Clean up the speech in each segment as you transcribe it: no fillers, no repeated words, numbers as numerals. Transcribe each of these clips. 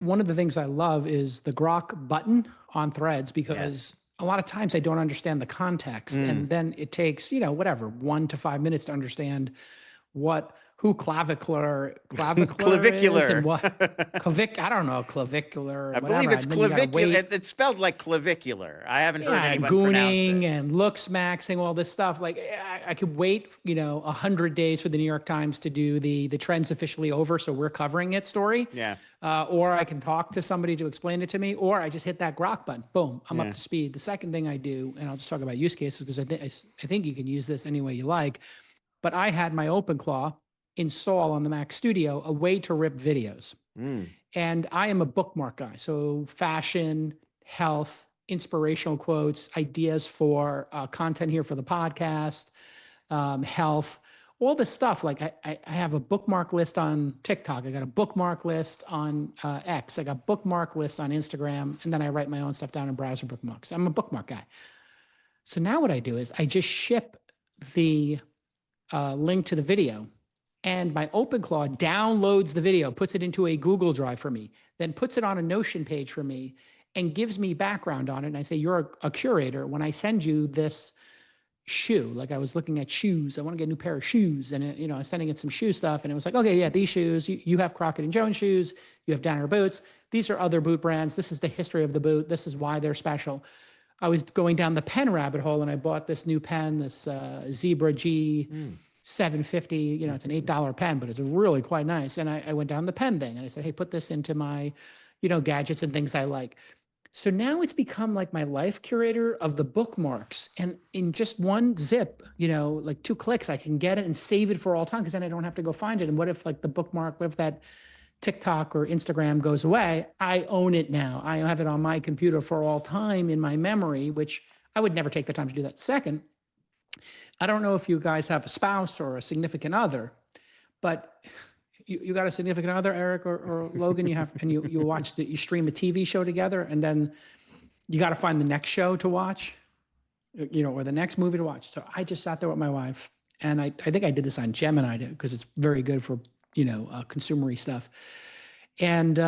One of the things I love is the Grok button on Threads because Yes. a lot of times I don't understand the context. Mm. And then it takes, whatever, 1 to 5 minutes to understand who clavicular is and Clavicular. what I don't know, clavicular, I believe whatever. it's And then you got to clavicular. wait. It's spelled like clavicular. I haven't heard Yeah, anyone pronounce gooning it. and looksmaxxing, all this stuff. Like I could wait, 100 days for the New York Times to do the trend's officially over, so we're covering it story. Yeah. Or I can talk to somebody to explain it to me, or I just hit that Grok button. Boom, I'm up Yeah. to speed. The second thing I do, and I'll just talk about use cases because I think you can use this any way you like. But I had my OpenClaw install on the Mac Studio a way to rip videos. Mm. And I am a bookmark guy. So fashion, health, inspirational quotes, ideas for content here for the podcast, health, all this stuff. Like I have a bookmark list on TikTok. I got a bookmark list on X. I got bookmark lists on Instagram. And then I write my own stuff down in browser bookmarks. I'm a bookmark guy. So now what I do is I just ship the link to the video, and my OpenClaw downloads the video, puts it into a Google Drive for me, then puts it on a Notion page for me, and gives me background on it. And I say, you're a curator. When I send you this shoe, like I was looking at shoes, I want to get a new pair of shoes, and I was sending it some shoe stuff, and it was like, okay, yeah, these shoes, you have Crockett and Jones shoes, you have Danner boots. These are other boot brands. This is the history of the boot. This is why they're special. I was going down the pen rabbit hole, and I bought this new pen, this Zebra G. 750, it's an $8 pen, but it's really quite nice. And I went down the pen thing and I said, hey, put this into my, gadgets and things I like. So now it's become like my life curator of the bookmarks. And in just one zip, like 2 clicks, I can get it and save it for all time because then I don't have to go find it. And what if like the bookmark, what if that TikTok or Instagram goes away? I own it now. I have it on my computer for all time in my memory, which I would never take the time to do that. Second, I don't know if you guys have a spouse or a significant other, but you got a significant other, Eric or Logan, and you stream a TV show together, and then you got to find the next show to watch, or the next movie to watch. So I just sat there with my wife, and I think I did this on Gemini because it's very good for, consumery stuff. And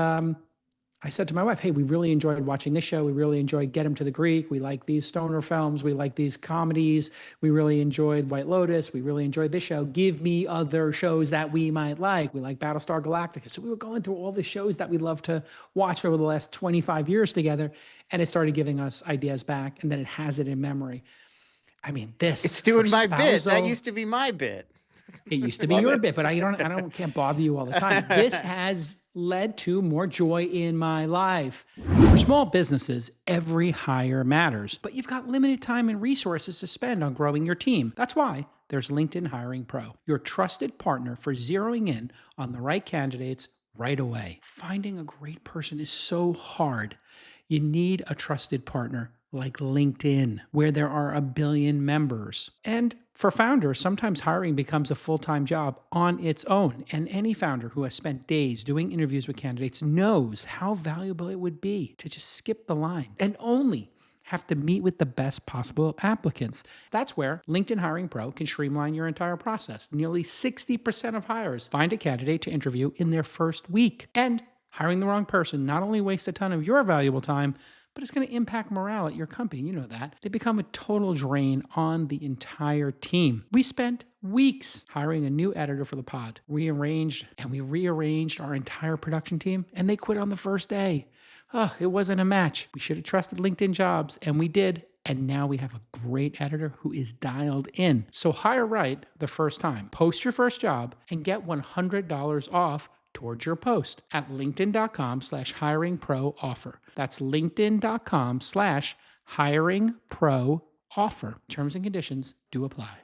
I said to my wife, hey, we really enjoyed watching this show. We really enjoyed Get Him to the Greek. We like these stoner films. We like these comedies. We really enjoyed White Lotus. We really enjoyed this show. Give me other shows that we might like. We like Battlestar Galactica. So we were going through all the shows that we love to watch over the last 25 years together. And it started giving us ideas back. And then it has it in memory. I mean, this. It's doing my bit. That spousal- used to be my bit. It used to be your bit, but I can't bother you all the time. This has led to more joy in my life. For small businesses, every hire matters, but you've got limited time and resources to spend on growing your team. That's why there's LinkedIn Hiring Pro, your trusted partner for zeroing in on the right candidates right away. Finding a great person is so hard. You need a trusted partner like LinkedIn, where there are 1 billion members. And for founders, sometimes hiring becomes a full-time job on its own. And any founder who has spent days doing interviews with candidates knows how valuable it would be to just skip the line and only have to meet with the best possible applicants. That's where LinkedIn Hiring Pro can streamline your entire process. Nearly 60% of hires find a candidate to interview in their first week. And hiring the wrong person not only wastes a ton of your valuable time, but it's going to impact morale at your company. You know that. They become a total drain on the entire team. We spent weeks hiring a new editor for the pod. We rearranged our entire production team, and they quit on the first day. Oh, it wasn't a match. We should have trusted LinkedIn Jobs, and we did. And now we have a great editor who is dialed in. So hire right the first time. Post your first job and get $100 off towards your post at linkedin.com/hiring pro offer. That's linkedin.com/hiring pro offer. Terms and conditions do apply.